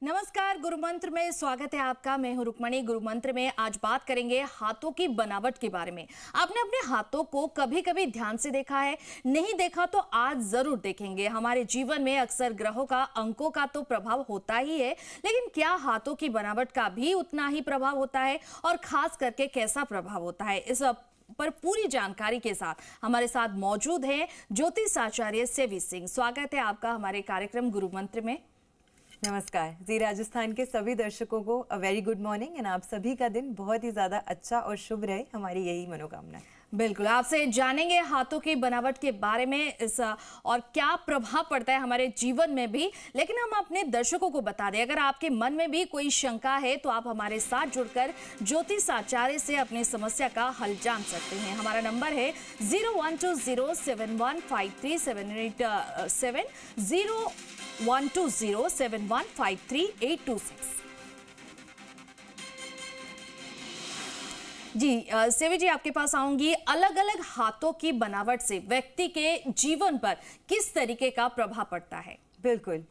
नमस्कार, गुरु मंत्र में स्वागत है आपका। मैं हूं रुक्मणी। गुरु मंत्र में आज बात करेंगे हाथों की बनावट के बारे में। आपने अपने हाथों को कभी कभी ध्यान से देखा है? नहीं देखा तो आज जरूर देखेंगे। हमारे जीवन में अक्सर ग्रहों का, अंकों का तो प्रभाव होता ही है, लेकिन क्या हाथों की बनावट का भी उतना ही प्रभाव होता है और खास करके कैसा प्रभाव होता है? इस पर पूरी जानकारी के साथ हमारे साथ मौजूद हैं ज्योतिष आचार्य सेवी सिंह। स्वागत है आपका हमारे कार्यक्रम गुरु मंत्र में। नमस्कार जी। राजस्थान के सभी दर्शकों को a very good morning and आप सभी का दिन बहुत ही ज़्यादा अच्छा और शुभ रहे, हमारी यही मनोकामना है। बिल्कुल, आपसे जानेंगे हाथों की बनावट के बारे में और क्या प्रभाव पड़ता है हमारे जीवन में भी। लेकिन हम अपने दर्शकों को बता दें, अगर आपके मन में भी कोई शंका है तो आप हमारे साथ जुड़कर ज्योतिष आचार्य से अपनी समस्या का हल जान सकते हैं। हमारा नंबर है 0120715378 012071533826। जी सेवी जी, आपके पास आऊंगी। अलग अलग हाथों की बनावट से व्यक्ति के जीवन पर किस तरीके का प्रभाव पड़ता है? बिल्कुल,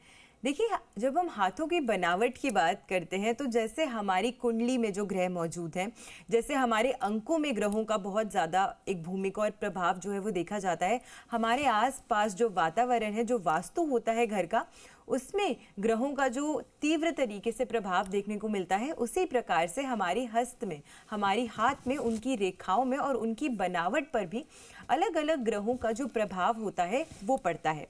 देखिए, जब हम हाथों की बनावट की बात करते हैं तो जैसे हमारी कुंडली में जो ग्रह मौजूद हैं, जैसे हमारे अंकों में ग्रहों का बहुत ज़्यादा एक भूमिका और प्रभाव जो है वो देखा जाता है। हमारे आसपास जो वातावरण है, जो वास्तु होता है घर का, उसमें ग्रहों का जो तीव्र तरीके से प्रभाव देखने को मिलता है, उसी प्रकार से हमारी हस्त में, हमारी हाथ में, उनकी रेखाओं में और उनकी बनावट पर भी अलग अलग ग्रहों का जो प्रभाव होता है वो पड़ता है।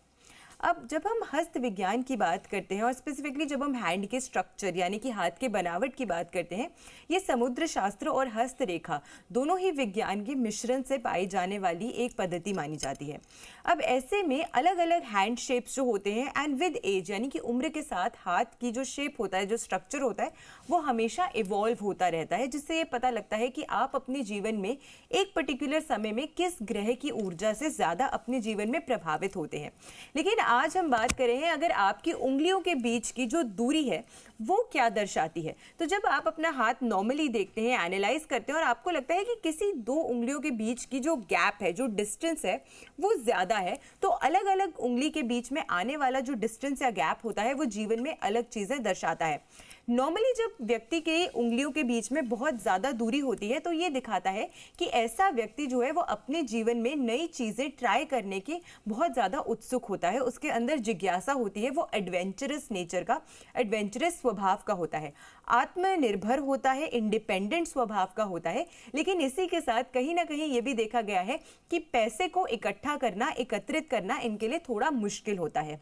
अब जब हम हस्त विज्ञान की बात करते हैं और स्पेसिफिकली जब हम हैंड के स्ट्रक्चर यानी कि हाथ के बनावट की बात करते हैं, ये समुद्र शास्त्र और हस्तरेखा दोनों ही विज्ञान के मिश्रण से पाई जाने वाली एक पद्धति मानी जाती है। अब ऐसे में अलग अलग हैंड शेप्स जो होते हैं एंड विद एज यानी कि उम्र के साथ हाथ की जो शेप होता है, जो स्ट्रक्चर होता है, वो हमेशा इवॉल्व होता रहता है, जिससे ये पता लगता है कि आप अपने जीवन में एक पर्टिकुलर समय में किस ग्रह की ऊर्जा से ज़्यादा अपने जीवन में प्रभावित होते हैं। लेकिन आज हम बात कर रहे हैं अगर आपकी उंगलियों के बीच की जो दूरी है वो क्या दर्शाती है। तो जब आप अपना हाथ नॉर्मली देखते हैं, एनालाइज करते हैं और आपको लगता है कि किसी दो उंगलियों के बीच की जो गैप है, जो डिस्टेंस है, वो ज़्यादा है, तो अलग अलग उंगली के बीच में आने वाला जो डिस्टेंस या गैप होता है वो जीवन में अलग चीज़ें दर्शाता है। नॉर्मली जब व्यक्ति के उंगलियों के बीच में बहुत ज़्यादा दूरी होती है तो ये दिखाता है कि ऐसा व्यक्ति जो है वो अपने जीवन में नई चीज़ें ट्राई करने की बहुत ज़्यादा उत्सुक होता है, उसके अंदर जिज्ञासा होती है, वो एडवेंचरस नेचर का, एडवेंचरस स्वभाव का होता है, आत्मनिर्भर होता है, इंडिपेंडेंट स्वभाव का होता है। लेकिन इसी के साथ कहीं ना कहीं ये भी देखा गया है कि पैसे को इकट्ठा करना, एकत्रित करना इनके लिए थोड़ा मुश्किल होता है।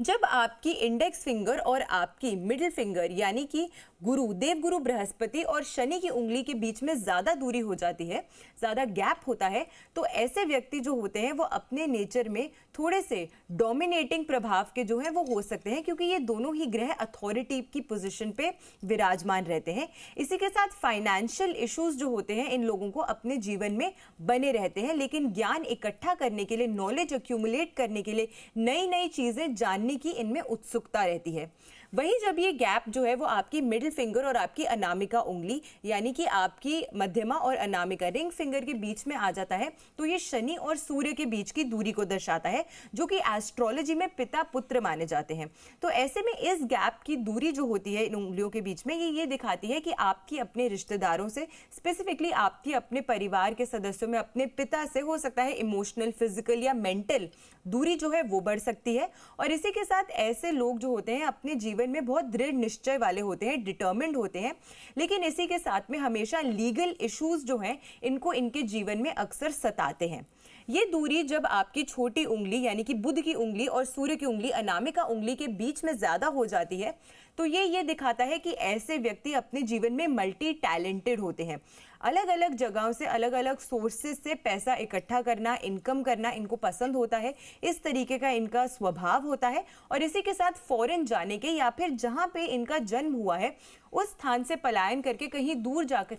जब आपकी इंडेक्स फिंगर और आपकी मिडिल फिंगर यानी कि गुरु, देवगुरु बृहस्पति और शनि की उंगली के बीच में ज़्यादा दूरी हो जाती है, ज़्यादा गैप होता है, तो ऐसे व्यक्ति जो होते हैं वो अपने नेचर में थोड़े से डोमिनेटिंग प्रभाव के जो हैं वो हो सकते हैं, क्योंकि ये दोनों ही ग्रह अथॉरिटी की पोजीशन पे विराजमान रहते हैं। इसी के साथ फाइनेंशियल इश्यूज जो होते हैं इन लोगों को अपने जीवन में बने रहते हैं, लेकिन ज्ञान इकट्ठा करने के लिए, नॉलेज एक्यूमुलेट करने के लिए, नई नई चीज़ें जानने की इनमें उत्सुकता रहती है। वहीं जब ये गैप जो है वो आपकी मिडिल फिंगर और आपकी अनामिका उंगली यानी कि आपकी मध्यमा और अनामिका रिंग फिंगर के बीच में आ जाता है, तो ये शनि और सूर्य के बीच की दूरी को दर्शाता है, जो कि एस्ट्रोलॉजी में पिता पुत्र माने जाते हैं। तो ऐसे में इस गैप की दूरी जो होती है इन उंगलियों के बीच में, ये दिखाती है कि आपकी अपने रिश्तेदारों से, स्पेसिफिकली आपकी अपने परिवार के सदस्यों में अपने पिता से हो सकता है इमोशनल, फिजिकल या मेंटल दूरी जो है वो बढ़ सकती है। और इसी के साथ ऐसे लोग जो होते हैं अपने जीवन में बहुत दृढ़ निश्चय वाले होते हैं, डिटर्मिन्ड होते हैं, लेकिन इसी के साथ में हमेशा लीगल इश्यूज जो हैं इनको इनके जीवन में अक्सर सताते हैं। ये दूरी जब आपकी छोटी उंगली यानी कि बुध की उंगली और सूर्य की उंगली अनामिका उंगली के बीच में ज्यादा हो जाती है, तो ये दिखाता है कि ऐसे व्यक्ति अपने जीवन में मल्टी टैलेंटेड होते हैं। अलग अलग जगहों से, अलग अलग सोर्सेज से पैसा इकट्ठा करना, इनकम करना इनको पसंद होता है, इस तरीके का इनका स्वभाव होता है। और इसी के साथ फॉरेन जाने के या फिर जहाँ पे इनका जन्म हुआ है उस स्थान से पलायन करके कहीं दूर जाकर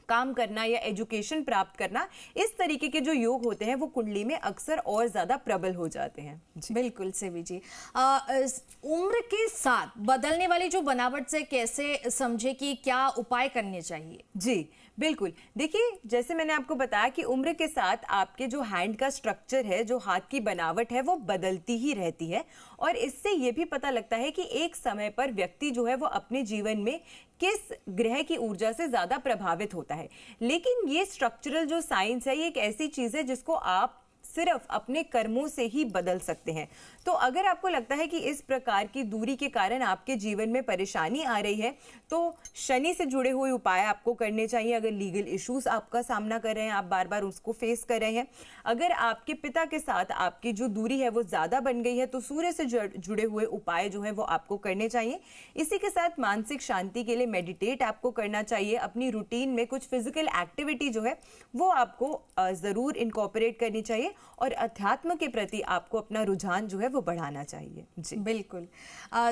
काम करना या एजुकेशन प्राप्त करना, इस तरीके के जो योग होते हैं वो कुंडली में अक्सर और ज्यादा प्रबल हो जाते हैं। बिल्कुल सेवी जी, उम्र के साथ बदलने वाली जो बनावट से कैसे समझे कि क्या उपाय करने चाहिए? जी बिल्कुल, देखिए जैसे मैंने आपको बताया कि उम्र के साथ आपके जो हैंड का स्ट्रक्चर है, जो हाथ की बनावट है वो बदलती ही रहती है। और इससे ये भी पता लगता है कि एक समय पर व्यक्ति जो है वो अपने जीवन में किस ग्रह की ऊर्जा से ज्यादा प्रभावित होता है। लेकिन ये स्ट्रक्चरल जो साइंस है, ये एक ऐसी चीज है जिसको आप सिर्फ अपने कर्मों से ही बदल सकते हैं। तो अगर आपको लगता है कि इस प्रकार की दूरी के कारण आपके जीवन में परेशानी आ रही है, तो शनि से जुड़े हुए उपाय आपको करने चाहिए। अगर लीगल इश्यूज आपका सामना कर रहे हैं, आप बार बार उसको फेस कर रहे हैं, अगर आपके पिता के साथ आपकी जो दूरी है वो ज्यादा बन गई है, तो सूर्य से जुड़े हुए उपाय जो है वो आपको करने चाहिए। इसी के साथ मानसिक शांति के लिए मेडिटेट आपको करना चाहिए। अपनी रूटीन में कुछ फिजिकल एक्टिविटी जो है वो आपको जरूर इनकॉर्पोरेट करनी चाहिए और अध्यात्म के प्रति आपको अपना रुझान जो है वो बढ़ाना चाहिए। जी बिल्कुल।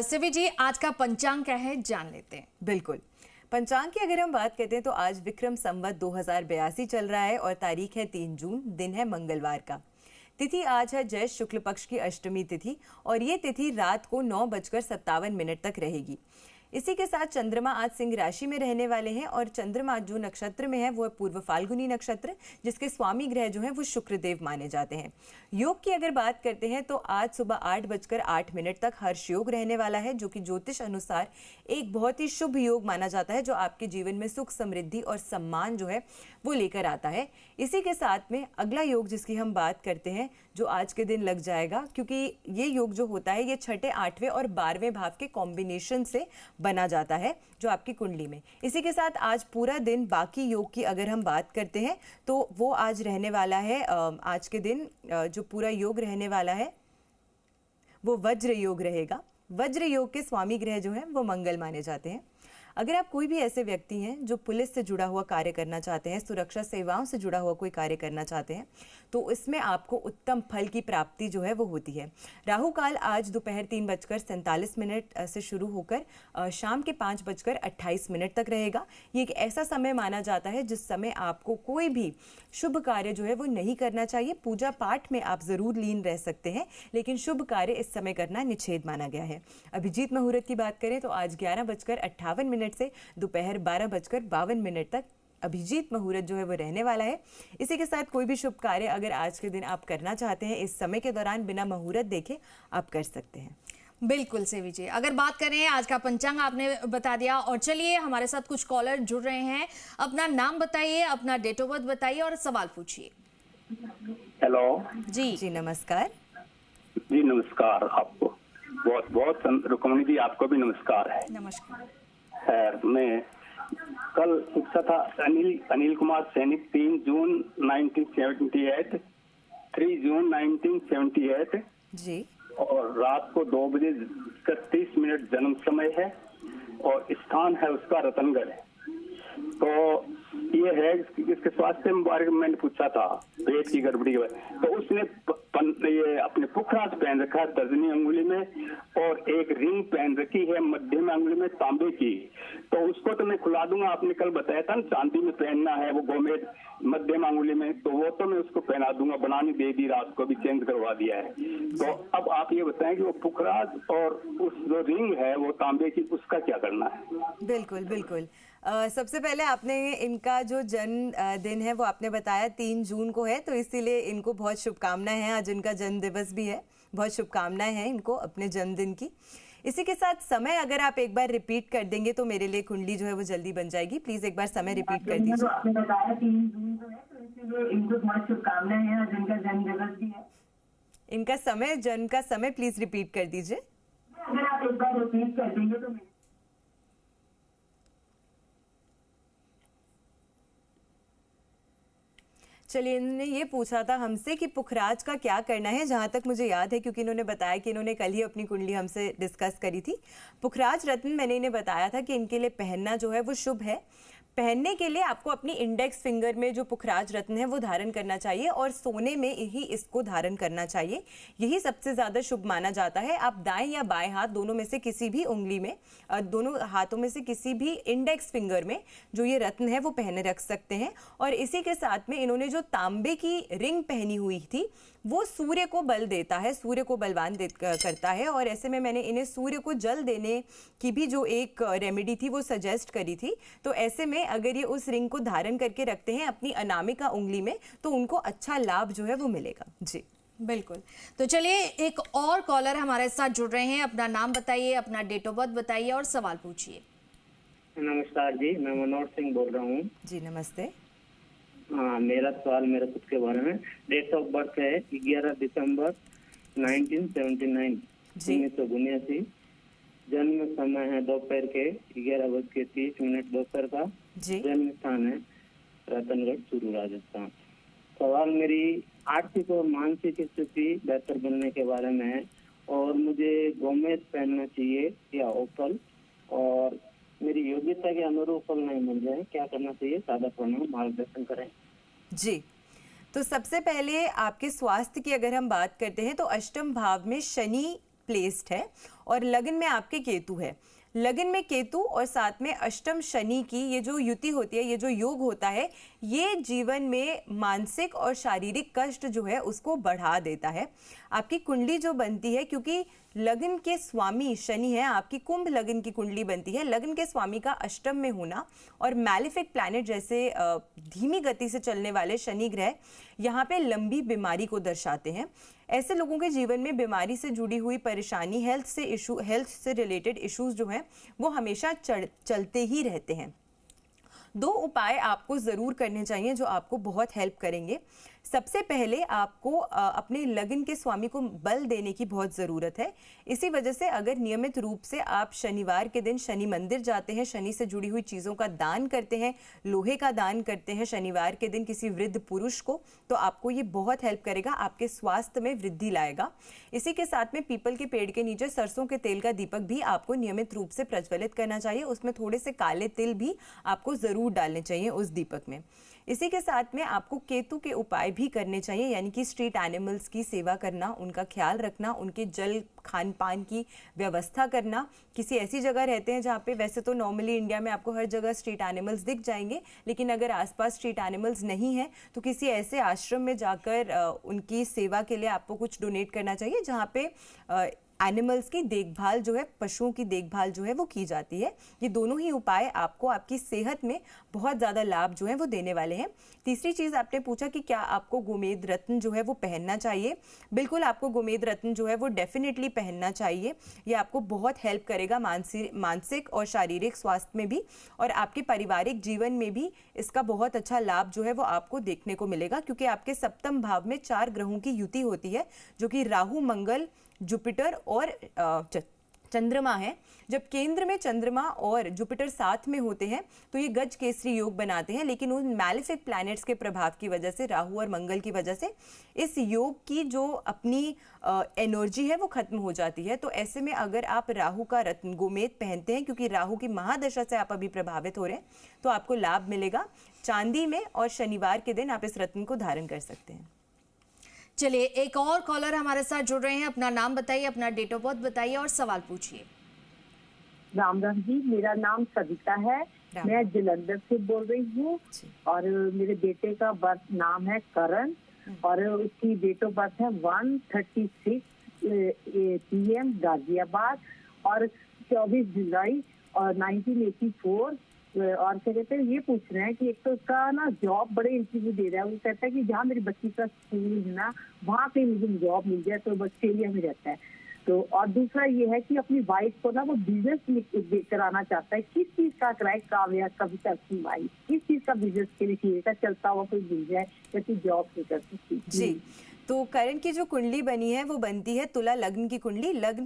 सेवी जी, आज का पंचांग क्या है जान लेते हैं। बिल्कुल। पंचांग की अगर हम बात करते हैं तो आज विक्रम संवत 2082 चल रहा है और तारीख है 3 जून, दिन है मंगलवार का। तिथि आज है जैष्ठ शुक्ल पक्ष की अष्टमी तिथि और ये तिथि रात को 9:57 तक रहेगी। इसी के साथ चंद्रमा आज सिंह राशि में रहने वाले हैं और चंद्रमा जो नक्षत्र में है वो है पूर्व फाल्गुनी नक्षत्र, जिसके स्वामी ग्रह जो है वो शुक्रदेव माने जाते हैं। योग की अगर बात करते हैं तो आज सुबह 8:08 तक हर्ष योग रहने वाला है, जो कि ज्योतिष अनुसार एक बहुत ही शुभ योग माना जाता है, जो आपके जीवन में सुख समृद्धि और सम्मान जो है वो लेकर आता है। इसी के साथ में अगला योग जिसकी हम बात करते हैं जो आज के दिन लग जाएगा, क्योंकि ये योग जो होता है ये छठे, 8वें और 12वें भाव के कॉम्बिनेशन से बना जाता है जो आपकी कुंडली में। इसी के साथ आज पूरा दिन बाकी योग की अगर हम बात करते हैं तो वो आज रहने वाला है, आज के दिन जो पूरा योग रहने वाला है वो वज्र योग रहेगा। वज्र योग के स्वामी ग्रह जो हैं वो मंगल माने जाते हैं। अगर आप कोई भी ऐसे व्यक्ति हैं जो पुलिस से जुड़ा हुआ कार्य करना चाहते हैं, सुरक्षा सेवाओं से जुड़ा हुआ कोई कार्य करना चाहते हैं, तो इसमें आपको उत्तम फल की प्राप्ति जो है वो होती है। राहु काल आज दोपहर 3:47 से शुरू होकर शाम के 5:28 तक रहेगा। ये एक ऐसा समय माना जाता है जिस समय आपको कोई भी शुभ कार्य जो है वो नहीं करना चाहिए। पूजा पाठ में आप जरूर लीन रह सकते हैं, लेकिन शुभ कार्य इस समय करना निषेध माना गया है। अभिजीत मुहूर्त की बात करें तो आज 11:58 से दोपहर 12:52 तक अभिजीत मुहूर्त जो है वो रहने वाला है। इसी के साथ कोई भी शुभ कार्य अगर आज के दिन आप करना चाहते हैं, इस समय के दौरान बिना मुहूर्त देखे आप कर सकते हैं। बिल्कुल सेवी जी, अगर बात करें आज का पंचांग आपने बता दिया, और चलिए हमारे साथ कुछ कॉलर जुड़ रहे हैं। अपना नाम बताइए, अपना डेट ऑफ बर्थ बताइए और सवाल पूछिए। हेलो जी नमस्कार। जी नमस्कार, आपको बहुत बहुत रुक्मणी जी, आपको भी नमस्कार है। नमस्कार। मैं कल पूछा था अनिल कुमार सैनिक 3 जून 1978, 3 जून 1978 जी, और रात को 2:31 जन्म समय है और स्थान है उसका रतनगढ़ है। तो ये है इसके स्वास्थ्य के बारे में मैंने पूछा था, पेट की गड़बड़ी के बारे में। तो उसने ये अपने पुखराज पहन रखा है तर्जनी अंगुली में और एक रिंग पहन रखी है मध्यम अंगुली में तांबे की। तो उसको तो मैं खुला दूंगा, आपने कल बताया था ना चांदी में पहनना है वो गोमेद मध्यम अंगुली में, तो वो तो मैं उसको पहना दूंगा, बनानी दे दी, रात को भी चेंज करवा दिया है। तो अब आप ये बताएं कि वो पुखराज और उस जो रिंग है वो तांबे की, उसका क्या करना है? बिल्कुल बिल्कुल। सबसे पहले आपने इनका जो जन्म दिन है वो आपने बताया 3 जून को है, तो इसीलिए इनको बहुत शुभकामनाएं हैं। आज इनका जन्म दिवस भी है, बहुत शुभकामनाएं हैं इनको अपने जन्मदिन की। इसी के साथ समय अगर आप एक बार रिपीट कर देंगे तो मेरे लिए कुंडली जो है वो जल्दी बन जाएगी। प्लीज एक बार समय रिपीट कर दीजिए। तो आपने बताया 3 जून को है, तो इसीलिए इनको बहुत शुभकामनाएं हैं और जिनका जन्म दिवस भी है। इनका समय, जन्म का समय प्लीज रिपीट कर दीजिए। अगर आप एक बार रिपीट कर देंगे तो चलिए, इन्होंने ये पूछा था हमसे कि पुखराज का क्या करना है। जहाँ तक मुझे याद है, क्योंकि इन्होंने बताया कि इन्होंने कल ही अपनी कुंडली हमसे डिस्कस करी थी। पुखराज रत्न मैंने इन्हें बताया था कि इनके लिए पहनना जो है वो शुभ है। पहनने के लिए आपको अपनी इंडेक्स फिंगर में जो पुखराज रत्न है वो धारण करना चाहिए और सोने में ही इसको धारण करना चाहिए। यही सबसे ज़्यादा शुभ माना जाता है। आप दाएं या बाएं हाथ दोनों में से किसी भी उंगली में, दोनों हाथों में से किसी भी इंडेक्स फिंगर में जो ये रत्न है वो पहने रख सकते हैं। और इसी के साथ में इन्होंने जो तांबे की रिंग पहनी हुई थी वो सूर्य को बल देता है, सूर्य को बलवान करता है। और ऐसे में मैंने इन्हें सूर्य को जल देने की भी जो एक रेमेडी थी वो सजेस्ट करी थी। तो ऐसे में अगर ये उस रिंग को धारण करके रखते हैं अपनी अनामिका उंगली में तो उनको अच्छा लाभ जो है वो मिलेगा। जी बिल्कुल। तो चलिए एक और कॉलर हमारे साथ जुड़ रहे हैं। अपना नाम बताइए, अपना डेट ऑफ बर्थ बताइए और सवाल पूछिए। नमस्कार जी, मैं मनोज सिंह बोल रहा हूँ। जी नमस्ते। हाँ, मेरा सवाल मेरे खुद के बारे में। डेट ऑफ बर्थ है 11 दिसंबर 1979, 1979। जन्म समय है दोपहर के 11:30 दोपहर का। जन्म स्थान है रतनगढ़, चूरू, राजस्थान। सवाल मेरी आर्थिक और मानसिक स्थिति बेहतर बनने के बारे में है, और मुझे गोमेद पहनना चाहिए या ओपल, और मेरी योग्यता के अनुरूप फल नहीं मिल रहे, क्या करना चाहिए? सादा प्रणाम, मार्गदर्शन करें। जी, तो सबसे पहले आपके स्वास्थ्य की अगर हम बात करते हैं तो अष्टम भाव में शनि प्लेस्ड है और लगन में आपके केतु है। लगन में केतु और साथ में अष्टम शनि की ये जो युति होती है, ये जो योग होता है, ये जीवन में मानसिक और शारीरिक कष्ट जो है उसको बढ़ा देता है। आपकी कुंडली जो बनती है, क्योंकि लगन के स्वामी शनि है, आपकी कुंभ लगन की कुंडली बनती है। लगन के स्वामी का अष्टम में होना और मैलिफिक प्लैनेट जैसे धीमी गति से चलने वाले शनि ग्रह यहाँ पे लंबी बीमारी को दर्शाते हैं। ऐसे लोगों के जीवन में बीमारी से जुड़ी हुई परेशानी, हेल्थ से रिलेटेड इश्यूज जो हैं वो हमेशा चलते ही रहते हैं। दो उपाय आपको ज़रूर करने चाहिए जो आपको बहुत हेल्प करेंगे। सबसे पहले आपको अपने लगन के स्वामी को बल देने की बहुत ज़रूरत है। इसी वजह से अगर नियमित रूप से आप शनिवार के दिन शनि मंदिर जाते हैं, शनि से जुड़ी हुई चीज़ों का दान करते हैं, लोहे का दान करते हैं शनिवार के दिन किसी वृद्ध पुरुष को, तो आपको ये बहुत हेल्प करेगा, आपके स्वास्थ्य में वृद्धि लाएगा। इसी के साथ में पीपल के पेड़ के नीचे सरसों के तेल का दीपक भी आपको नियमित रूप से प्रज्वलित करना चाहिए। उसमें थोड़े से काले तिल भी आपको ज़रूर डालने चाहिए उस दीपक में। इसी के साथ में आपको केतु के उपाय भी करने चाहिए, यानी कि स्ट्रीट एनिमल्स की सेवा करना, उनका ख्याल रखना, उनके जल खान पान की व्यवस्था करना। किसी ऐसी जगह रहते हैं जहाँ पे वैसे तो नॉर्मली इंडिया में आपको हर जगह स्ट्रीट एनिमल्स दिख जाएंगे, लेकिन अगर आसपास स्ट्रीट एनिमल्स नहीं है तो किसी ऐसे आश्रम में जाकर उनकी सेवा के लिए आपको कुछ डोनेट करना चाहिए जहाँ पे एनिमल्स की देखभाल जो है, पशुओं की देखभाल जो है वो की जाती है। ये दोनों ही उपाय आपको आपकी सेहत में बहुत ज़्यादा लाभ जो है वो देने वाले हैं। तीसरी चीज़ आपने पूछा कि क्या आपको गोमेद रत्न जो है वो पहनना चाहिए। बिल्कुल, आपको गोमेद रत्न जो है वो डेफिनेटली पहनना चाहिए। ये आपको बहुत हेल्प करेगा मानसिक और शारीरिक स्वास्थ्य में भी, और आपके पारिवारिक जीवन में भी इसका बहुत अच्छा लाभ जो है वो आपको देखने को मिलेगा, क्योंकि आपके सप्तम भाव में 4 ग्रहों की युति होती है, जो कि राहु, मंगल, जुपिटर और चंद्रमा है। जब केंद्र में चंद्रमा और जुपिटर साथ में होते हैं तो ये गज केसरी योग बनाते हैं, लेकिन उन मैलिफिक प्लैनेट्स के प्रभाव की वजह से, राहु और मंगल की वजह से इस योग की जो अपनी एनर्जी है वो खत्म हो जाती है। तो ऐसे में अगर आप राहु का रत्न गोमेद पहनते हैं, क्योंकि राहु की महादशा से आप अभी प्रभावित हो रहे हैं, तो आपको लाभ मिलेगा। चांदी में और शनिवार के दिन आप इस रत्न को धारण कर सकते हैं। चलिए एक और कॉलर हमारे साथ जुड़ रहे हैं। अपना नाम बताइए, अपना डेट ऑफ बर्थ बताइए और सवाल पूछिए। राम राम जी, मेरा नाम सविता है, मैं जलंधर से बोल रही हूँ, और मेरे बेटे का बर्थ नाम है करण, और उसकी डेट ऑफ बर्थ है 1:36 PM गाजियाबाद, और 24 जुलाई और 1984। और क्या कहते हैं, ये पूछ रहे हैं कि एक तो उसका ना जॉब बड़े इंटरव्यू दे रहा है, वो कहता है कि जहाँ मेरी बच्ची का स्कूल है ना वहाँ पे मुझे जॉब मिल जाए, तो ऑस्ट्रेलिया में रहता है। तो और दूसरा ये है कि अपनी वाइफ को ना वो बिजनेस कराना चाहता है। किस चीज का कराए, काव्या कविता की वाइफ किस चीज का बिजनेस के लिए चाहिए, चलता हुआ कोई मिल जाए, जैसे जॉब नहीं कर सकती जी। तो करण की जो कुंडली बनी है वो बनती है तुला लग्न की कुंडली। लगन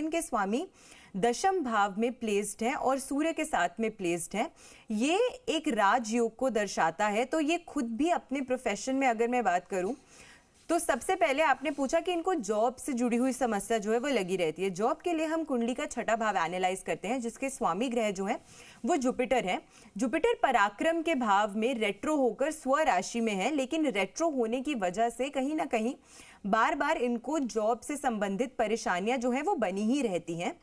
के स्वामी दशम भाव में प्लेस्ड है और सूर्य के साथ में प्लेस्ड है। ये एक राजयोग को दर्शाता है। तो ये खुद भी अपने प्रोफेशन में अगर मैं बात करूं तो सबसे पहले आपने पूछा कि इनको जॉब से जुड़ी हुई समस्या जो है वो लगी रहती है। जॉब के लिए हम कुंडली का छठा भाव एनालाइज करते हैं, जिसके स्वामी ग्रह जो है वो जुपिटर है। जुपिटर पराक्रम के भाव में रेट्रो होकर स्व राशि में है, लेकिन रेट्रो होने की वजह से कहीं ना कहीं बार बार इनको जॉब से संबंधित परेशानियां जो है वो बनी ही रहती हैं।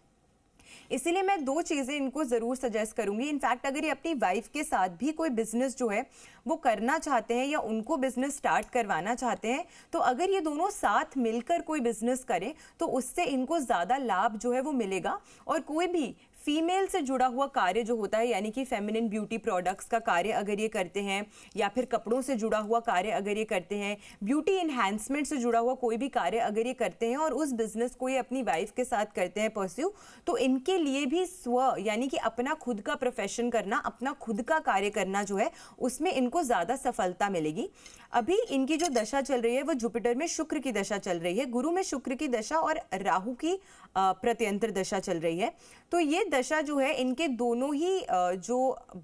इसीलिए मैं 2 चीज़ें इनको ज़रूर सजेस्ट करूंगी। इनफैक्ट अगर ये अपनी वाइफ के साथ भी कोई बिजनेस जो है वो करना चाहते हैं या उनको बिजनेस स्टार्ट करवाना चाहते हैं, तो अगर ये दोनों साथ मिलकर कोई बिजनेस करें तो उससे इनको ज़्यादा लाभ जो है वो मिलेगा। और कोई भी फीमेल से जुड़ा हुआ कार्य जो होता है, यानी कि फेमिनिन ब्यूटी प्रोडक्ट्स का कार्य अगर ये करते हैं, या फिर कपड़ों से जुड़ा हुआ कार्य अगर ये करते हैं, ब्यूटी इन्हांसमेंट से जुड़ा हुआ कोई भी कार्य अगर ये करते हैं और उस बिजनेस को ये अपनी वाइफ के साथ करते हैं परस्यू, तो इनके लिए भी स्व यानी कि अपना खुद का प्रोफेशन करना, अपना खुद का कार्य करना जो है, उसमें इनको ज़्यादा सफलता मिलेगी। अभी इनकी जो दशा चल रही है वो जुपिटर में शुक्र की दशा चल रही है, गुरु में शुक्र की दशा और राहु की प्रत्यंतर दशा चल रही है। तो ये दशा जो है इनके दोनों ही जो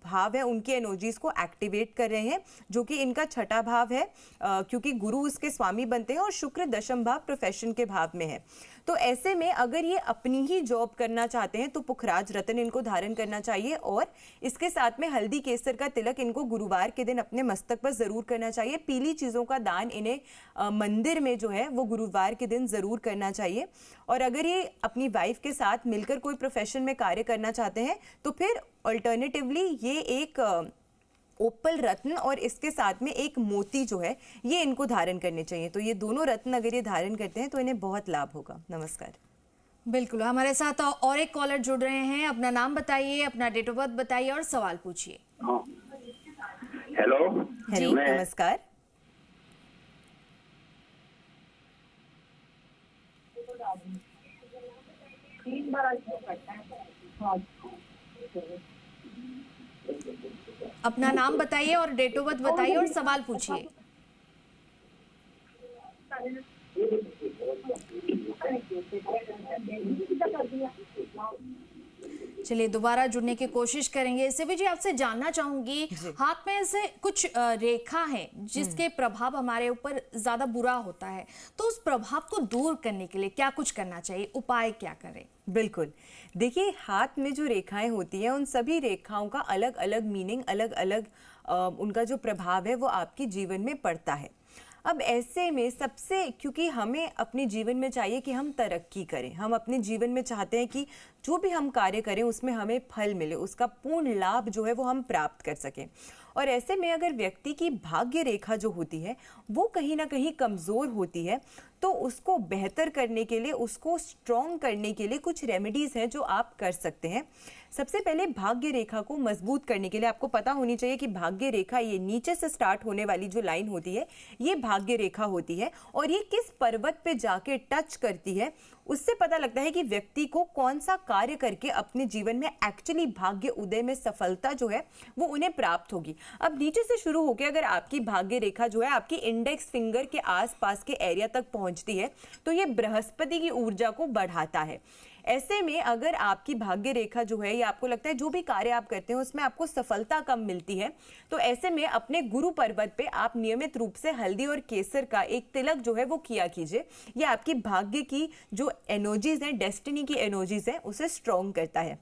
भाव है उनके एनर्जीज को एक्टिवेट कर रहे हैं, जो कि इनका छठा भाव है, क्योंकि गुरु उसके स्वामी बनते हैं और शुक्र दशम भाव प्रोफेशन के भाव में है। तो ऐसे में अगर ये अपनी ही जॉब करना चाहते हैं तो पुखराज रत्न इनको धारण करना चाहिए, और इसके साथ में हल्दी केसर का तिलक इनको गुरुवार के दिन अपने मस्तक पर जरूर करना चाहिए। पीली चीज़ों का दान इन्हें मंदिर में जो है वो गुरुवार के दिन ज़रूर करना चाहिए। और अगर ये अपनी वाइफ के साथ मिलकर कोई प्रोफेशन में कार्य करना चाहते हैं तो फिर अल्टरनेटिवली ये एक ओपल रत्न और इसके साथ में एक मोती जो है ये इनको धारण करने चाहिए। तो ये दोनों रत्न अगर ये धारण करते हैं तो इन्हें बहुत लाभ होगा। नमस्कार। बिल्कुल, हमारे साथ और एक कॉलर जुड़ रहे हैं। अपना नाम बताइए, अपना डेट ऑफ बर्थ बताइए और सवाल पूछिए। हेलो। हेलो, नमस्कार। अपना नाम बताइए और डेट ऑफ बर्थ बताइए और सवाल पूछिए। चलिए दोबारा जुड़ने की कोशिश करेंगे। सेवी जी, आपसे जानना चाहूंगी, हाथ में ऐसे कुछ रेखा है जिसके प्रभाव हमारे ऊपर ज्यादा बुरा होता है, तो उस प्रभाव को दूर करने के लिए क्या कुछ करना चाहिए, उपाय क्या करें? बिल्कुल, देखिए हाथ में जो रेखाएं होती हैं उन सभी रेखाओं का अलग अलग मीनिंग, अलग अलग उनका जो प्रभाव है वो आपके जीवन में पड़ता है। अब ऐसे में सबसे, क्योंकि हमें अपने जीवन में चाहिए कि हम तरक्की करें, हम अपने जीवन में चाहते हैं कि जो भी हम कार्य करें उसमें हमें फल मिले, उसका पूर्ण लाभ जो है वो हम प्राप्त कर सकें। और ऐसे में अगर व्यक्ति की भाग्य रेखा जो होती है वो कहीं ना कहीं कमज़ोर होती है, तो उसको बेहतर करने के लिए, उसको स्ट्रॉन्ग करने के लिए कुछ रेमेडीज़ हैं जो आप कर सकते हैं। सबसे पहले भाग्य रेखा को मजबूत करने के लिए आपको पता होनी चाहिए कि भाग्य रेखा, ये नीचे से स्टार्ट होने वाली जो लाइन होती है ये भाग्य रेखा होती है, और ये किस पर्वत पे जाके टच करती है उससे पता लगता है कि व्यक्ति को कौन सा कार्य करके अपने जीवन में एक्चुअली भाग्य उदय में सफलता जो है वो उन्हें प्राप्त होगी। अब नीचे से शुरू होकर अगर आपकी भाग्य रेखा जो है आपकी इंडेक्स फिंगर के आसपास के एरिया तक पहुंचती है तो ये बृहस्पति की ऊर्जा को बढ़ाता है। ऐसे में अगर आपकी भाग्य रेखा जो है, या आपको लगता है जो भी कार्य आप करते हैं उसमें आपको सफलता कम मिलती है, तो ऐसे में अपने गुरु पर्वत पे आप नियमित रूप से हल्दी और केसर का एक तिलक जो है वो किया कीजिए। यह आपकी भाग्य की जो एनर्जीज हैं, डेस्टिनी की एनर्जीज हैं, उसे स्ट्रॉन्ग करता है।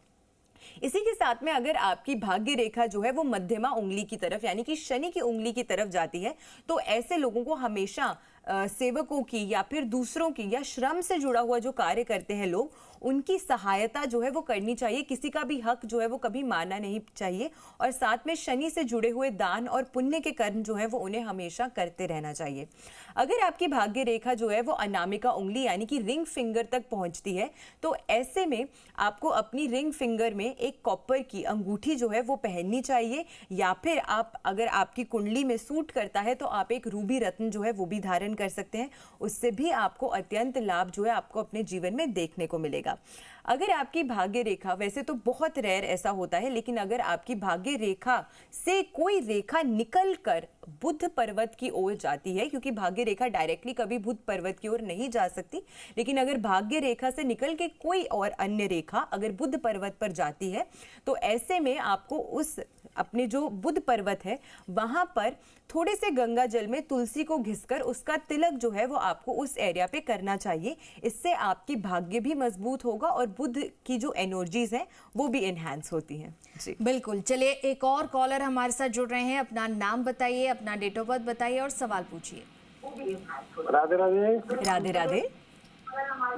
इसी के साथ में अगर आपकी भाग्य रेखा जो है वो मध्यमा उंगली की तरफ, यानी कि शनि की उंगली की तरफ जाती है, तो ऐसे लोगों को हमेशा सेवकों की या फिर दूसरों की या श्रम से जुड़ा हुआ जो कार्य करते हैं लोग, उनकी सहायता जो है वो करनी चाहिए। किसी का भी हक जो है वो कभी मानना नहीं चाहिए, और साथ में शनि से जुड़े हुए दान और पुण्य के कर्म जो है वो उन्हें हमेशा करते रहना चाहिए। अगर आपकी भाग्य रेखा जो है वो अनामिका उंगली यानी कि रिंग फिंगर तक पहुंचती है, तो ऐसे में आपको अपनी रिंग फिंगर में एक कॉपर की अंगूठी जो है वो पहननी चाहिए, या फिर आप, अगर आपकी कुंडली में सूट करता है तो आप एक रूबी रत्न जो है वो भी धारण कर सकते हैं। उससे भी आपको अत्यंत लाभ जो है आपको अपने जीवन में देखने को मिलेगा। अगर आपकी भाग्य रेखा, वैसे तो बहुत रेयर ऐसा होता है, लेकिन अगर आपकी भाग्य रेखा से कोई रेखा निकलकर बुध पर्वत की ओर जाती है, क्योंकि भाग्य रेखा डायरेक्टली कभी बुध पर्वत की ओर नहीं जा सकती, लेकिन अगर भाग्य रेखा से निकल के कोई और अन्य रेखा अगर बुध पर्वत पर जाती है, तो ऐसे में आपको उस अपने जो बुध पर्वत है वहां पर थोड़े से गंगा जल में तुलसी को घिसकर उसका तिलक जो है वो आपको उस एरिया पे करना चाहिए। इससे आपकी भाग्य भी मजबूत होगा और बुध की जो एनर्जीज हैं वो भी एनहांस होती हैं। जी बिल्कुल, चलिए एक और कॉलर हमारे साथ जुड़ रहे हैं। अपना नाम बताइए, अपना डेट ऑफ बर्थ बताइए और सवाल पूछिए। राधे राधे। राधे राधे।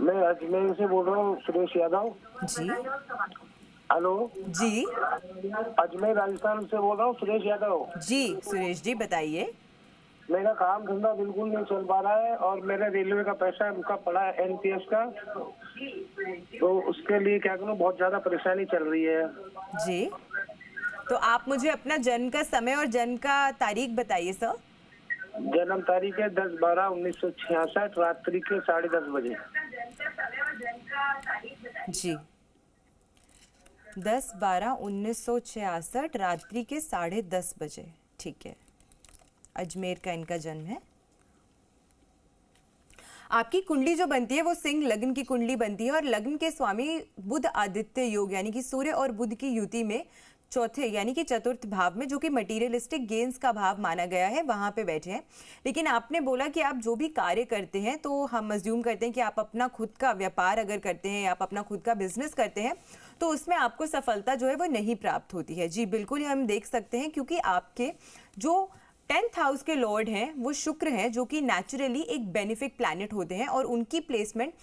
मैं अजमेर से बोल रहा हूँ, सुरेश यादव जी। हेलो जी, अजमेर राजस्थान से बोल रहा हूँ, सुरेश यादव जी सुरेश जी बताइए। मेरा काम धंधा बिल्कुल नहीं चल पा रहा है और मेरा रेलवे का पैसा रुका पड़ा है NPS का, तो उसके लिए क्या करूं, बहुत ज्यादा परेशानी चल रही है। जी, तो आप मुझे अपना जन्म का समय और जन्म का तारीख बताइए सर। जन्म तारीख है 10/12/1966, रात्रि के 10:30 बजे। जी, 10/12/1966 रात्रि के 10:30 बजे। ठीक है, अजमेर का इनका जन्म है। आपकी कुंडली जो बनती है वो सिंह लग्न की कुंडली बनती है और लग्न के स्वामी बुध आदित्य योग यानी कि सूर्य और बुध की युति में चौथे यानी कि चतुर्थ भाव में, जो कि मटीरियलिस्टिक गेन्स का भाव माना गया है, वहां पे बैठे हैं। लेकिन आपने बोला कि आप जो भी कार्य करते हैं, तो हम अज्यूम करते हैं कि आप अपना खुद का व्यापार अगर करते हैं, आप अपना खुद का बिजनेस करते हैं, तो उसमें आपको सफलता जो है वो नहीं प्राप्त होती है। जी बिल्कुल, हम देख सकते हैं क्योंकि आपके जो 10th हाउस के लॉर्ड हैं वो शुक्र हैं, जो कि नेचुरली एक बेनिफिक प्लैनेट होते हैं और उनकी प्लेसमेंट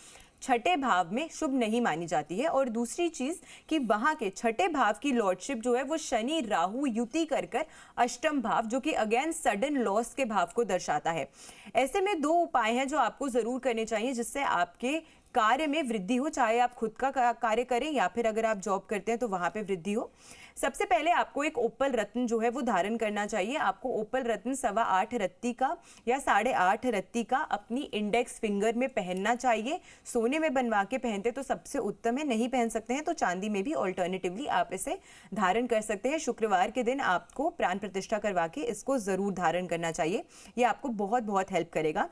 छठे भाव में शुभ नहीं मानी जाती है। और दूसरी चीज कि वहां के छठे भाव की लॉर्डशिप जो है वो शनि राहु युति कर अष्टम भाव, जो कि अगेन सडन लॉस के भाव को दर्शाता है। ऐसे में दो उपाय हैं जो आपको जरूर करने चाहिए जिससे आपके कार्य में वृद्धि हो, चाहे आप खुद का कार्य करें या फिर अगर आप जॉब करते हैं तो वहां पे वृद्धि हो। सबसे पहले आपको एक ओपल रत्न जो है वो धारण करना चाहिए। आपको ओपल रत्न 8.25 रत्ती का या 8.5 रत्ती का अपनी इंडेक्स फिंगर में पहनना चाहिए। सोने में बनवा के पहनते तो सबसे उत्तम है, नहीं पहन सकते हैं तो चांदी में भी ऑल्टरनेटिवली आप इसे धारण कर सकते हैं। शुक्रवार के दिन आपको प्राण प्रतिष्ठा करवा के इसको जरूर धारण करना चाहिए, ये आपको बहुत बहुत हेल्प करेगा।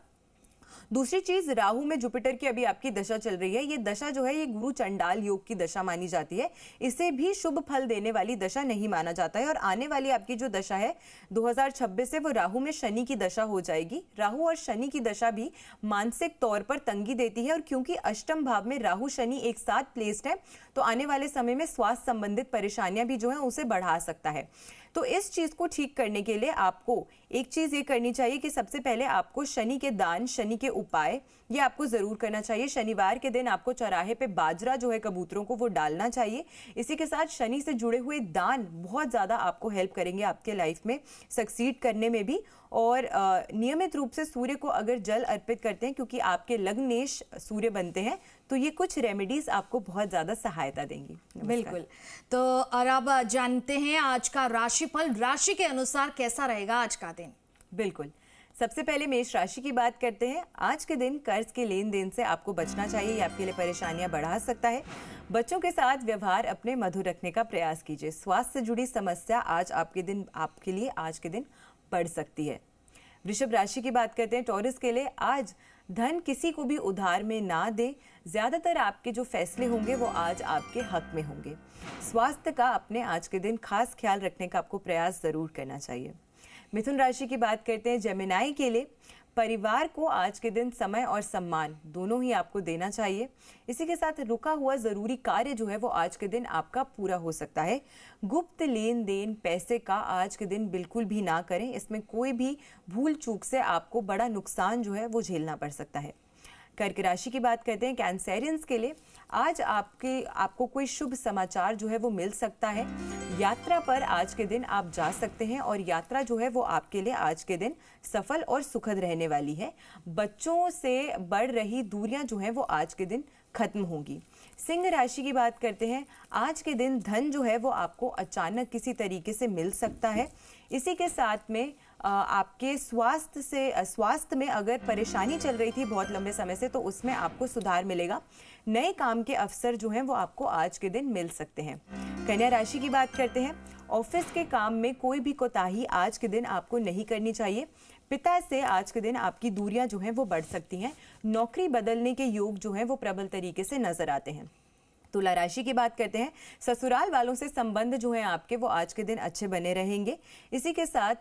दूसरी चीज, राहु में जुपिटर की अभी आपकी दशा चल रही है। ये दशा जो है ये गुरु चंडाल योग की दशा मानी जाती है, इसे भी शुभ फल देने वाली दशा नहीं माना जाता है। और आने वाली आपकी जो दशा है 2026 से वो राहु में शनि की दशा हो जाएगी। राहु और शनि की दशा भी मानसिक तौर पर तंगी देती है और क्योंकि अष्टम भाव में राहु शनि एक साथ प्लेस्ड है तो आने वाले समय में स्वास्थ्य संबंधित परेशानियां भी जो है उसे बढ़ा सकता है। तो इस चीज को ठीक करने के लिए आपको एक चीज ये करनी चाहिए कि सबसे पहले आपको शनि के दान, शनि के उपाय ये आपको जरूर करना चाहिए। शनिवार के दिन आपको चौराहे पे बाजरा जो है कबूतरों को वो डालना चाहिए। इसी के साथ शनि से जुड़े हुए दान बहुत ज्यादा आपको हेल्प करेंगे आपके लाइफ में सक्सीड करने में भी। और नियमित रूप से सूर्य को अगर जल अर्पित करते हैं, क्योंकि आपके लग्नेश सूर्य बनते हैं, तो ये कुछ रेमेडीज आपको बहुत ज्यादा सहायता देंगी। बिल्कुल, तो और अब जानते हैं आज का राशिफल, राशि के अनुसार कैसा रहेगा आज का दिन। बिल्कुल, सबसे पहले मेष राशि की बात करते हैं। आज के दिन कर्ज के लेन देन से आपको बचना चाहिए, ये आपके लिए परेशानियां बढ़ा सकता है। बच्चों के साथ व्यवहार अपने मधुर रखने का प्रयास कीजिए। स्वास्थ्य से जुड़ी समस्या आज आपके लिए आज के दिन बढ़ सकती है। वृषभ राशि की बात करते हैं। टॉरस के लिए आज धन किसी को भी उधार में ना दे। ज्यादातर आपके जो फैसले होंगे वो आज आपके हक में होंगे। स्वास्थ्य का अपने आज के दिन खास ख्याल रखने का आपको प्रयास जरूर करना चाहिए। मिथुन राशि की बात करते हैं। जेमिनाई के लिए परिवार को आज के दिन समय और सम्मान दोनों ही आपको देना चाहिए। इसी के साथ रुका हुआ जरूरी कार्य जो है वो आज के दिन आपका पूरा हो सकता है। गुप्त लेन देन पैसे का आज के दिन बिल्कुल भी ना करें, इसमें कोई भी भूल चूक से आपको बड़ा नुकसान जो है वो झेलना पड़ सकता है। कर्क राशि की बात करते हैं। कैंसेरियंस के लिए आज आपको कोई शुभ समाचार जो है वो मिल सकता है। यात्रा पर आज के दिन आप जा सकते हैं और यात्रा जो है वो आपके लिए आज के दिन सफल और सुखद रहने वाली है। बच्चों से बढ़ रही दूरियां जो है वो आज के दिन खत्म होंगी। सिंह राशि की बात करते हैं। आज के दिन धन जो है वो आपको अचानक किसी तरीके से मिल सकता है। इसी के साथ में आपके स्वास्थ्य में अगर परेशानी चल रही थी बहुत लंबे समय से तो उसमें आपको सुधार मिलेगा। नए काम के अवसर जो हैं वो आपको आज के दिन मिल सकते हैं। कन्या राशि की बात करते हैं। ऑफिस के काम में कोई भी कोताही आज के दिन आपको नहीं करनी चाहिए। पिता से आज के दिन आपकी दूरियां जो हैं वो बढ़ सकती हैं। नौकरी बदलने के योग जो हैं वो प्रबल तरीके से नजर आते हैं। तुला राशि की बात करते हैं। ससुराल वालों से संबंध जो हैं आपके वो आज के दिन अच्छे बने रहेंगे। इसी के साथ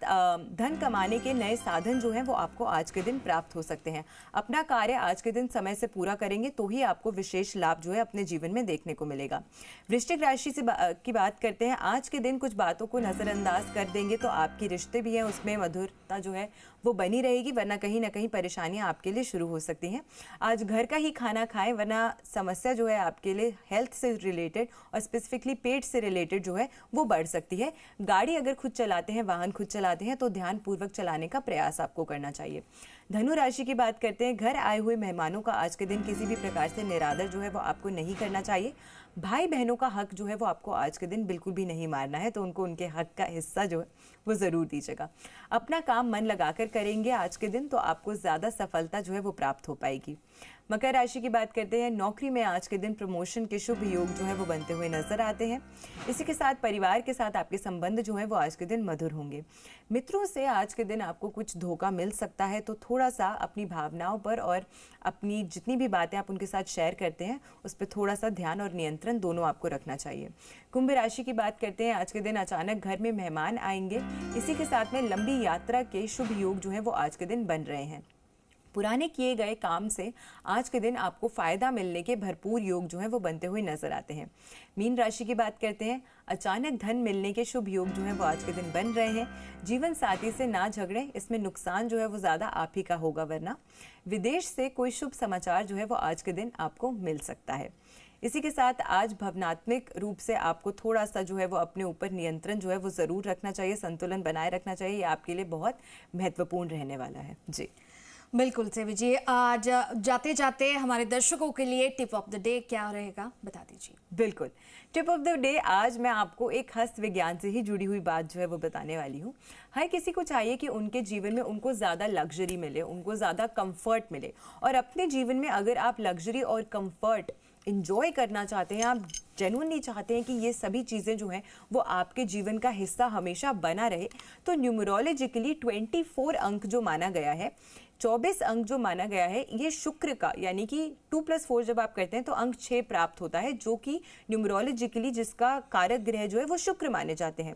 धन कमाने के नए साधन जो हैं वो आपको आज के दिन प्राप्त हो सकते हैं। अपना कार्य आज के दिन समय से पूरा करेंगे तो ही आपको विशेष लाभ जो है अपने जीवन में देखने को मिलेगा। वृश्चिक राशि की बात करते हैं। आज के दिन कुछ बातों को नजरअंदाज कर देंगे तो आपके रिश्ते भी हैं उसमें मधुरता जो है वो बनी रहेगी, वरना कहीं ना कहीं परेशानियां आपके लिए शुरू हो सकती हैं। आज घर का ही खाना खाएं, वरना समस्या जो है आपके लिए हेल्थ हेल्थ से रिलेटेड और स्पेसिफिकली पेट से रिलेटेड जो है वो बढ़ सकती है। गाड़ी अगर खुद चलाते हैं, वाहन खुद चलाते हैं तो ध्यानपूर्वक चलाने का प्रयास आपको करना चाहिए। धनु राशि की बात करते हैं। घर आए हुए मेहमानों का आज के दिन किसी भी प्रकार से निरादर जो है वो आपको नहीं करना चाहिए। भाई बहनों का हक जो है वो आपको आज के दिन बिल्कुल भी नहीं मारना है, तो उनको उनके हक का हिस्सा जो है वो ज़रूर दीजिएगा। अपना काम मन लगाकर करेंगे आज के दिन तो आपको ज़्यादा सफलता जो है वो प्राप्त हो पाएगी। मकर राशि की बात करते हैं। नौकरी में आज के दिन प्रमोशन के शुभ योग जो है वो बनते हुए नजर आते हैं। इसी के साथ परिवार के साथ आपके संबंध जो है वो आज के दिन मधुर होंगे। मित्रों से आज के दिन आपको कुछ धोखा मिल सकता है, तो थोड़ा सा अपनी भावनाओं पर और अपनी जितनी भी बातें आप उनके साथ शेयर करते हैं उस पर थोड़ा सा ध्यान और नियंत्रण दोनों आपको रखना चाहिए। कुंभ राशि की बात करते हैं। आज के दिन अचानक घर में मेहमान आएंगे। इसी के साथ में लंबी यात्रा के शुभ योग जो है वो आज के दिन बन रहे हैं। पुराने किए गए काम से आज के दिन आपको फायदा मिलने के भरपूर योग जो है वो बनते हुए नजर आते हैं। मीन राशि की बात करते हैं। अचानक धन मिलने के शुभ योग जो है वो आज के दिन बन रहे हैं। जीवन साथी से ना झगड़े, इसमें नुकसान जो है वो ज़्यादा आप ही का होगा, वरना विदेश से कोई शुभ समाचार जो है वो आज के दिन आपको मिल सकता है। इसी के साथ आज भावनात्मक रूप से आपको थोड़ा सा जो है वो अपने ऊपर नियंत्रण जो है वो ज़रूर रखना चाहिए, संतुलन बनाए रखना चाहिए। ये आपके लिए बहुत महत्वपूर्ण रहने वाला है। जी बिल्कुल सेवी जी, आज जाते जाते हमारे दर्शकों के लिए टिप ऑफ द डे क्या रहेगा, बता दीजिए। बिल्कुल, टिप ऑफ द डे आज मैं आपको एक हस्त विज्ञान से ही जुड़ी हुई बात जो है वो बताने वाली हूँ। हर किसी को चाहिए कि उनके जीवन में उनको ज़्यादा लग्जरी मिले, उनको ज़्यादा कंफर्ट मिले। और अपने जीवन में अगर आप लग्जरी और कंफर्ट इंजॉय करना चाहते हैं, आप जेन्युइनली चाहते हैं कि ये सभी चीज़ें जो हैं वो आपके जीवन का हिस्सा हमेशा बना रहे, तो न्यूमरोलॉजिकली 24 अंक जो माना गया है, 24 अंक जो माना गया है, ये शुक्र का, यानी कि 2+4 जब आप करते हैं तो अंक 6 प्राप्त होता है, जो कि न्यूमरोलॉजिकली जिसका कारक ग्रह जो है वो शुक्र माने जाते हैं।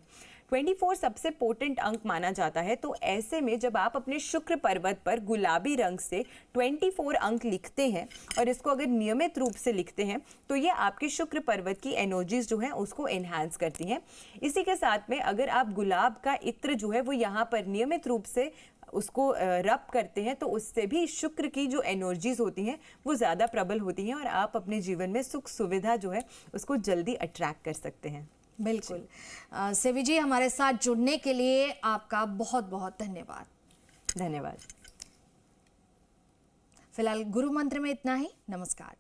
24 सबसे पोटेंट अंक माना जाता है। तो ऐसे में जब आप अपने शुक्र पर्वत पर गुलाबी रंग से 24 अंक लिखते हैं और इसको अगर नियमित रूप से लिखते हैं तो ये आपके शुक्र पर्वत की एनर्जीज जो हैं उसको एनहांस करती हैं। इसी के साथ में अगर आप गुलाब का इत्र जो है वो यहाँ पर नियमित रूप से उसको रब करते हैं तो उससे भी शुक्र की जो एनर्जीज होती हैं वो ज़्यादा प्रबल होती हैं और आप अपने जीवन में सुख सुविधा जो है उसको जल्दी अट्रैक्ट कर सकते हैं। बिल्कुल सेवी जी, हमारे साथ जुड़ने के लिए आपका बहुत बहुत धन्यवाद। धन्यवाद। फिलहाल गुरु मंत्र में इतना ही। नमस्कार।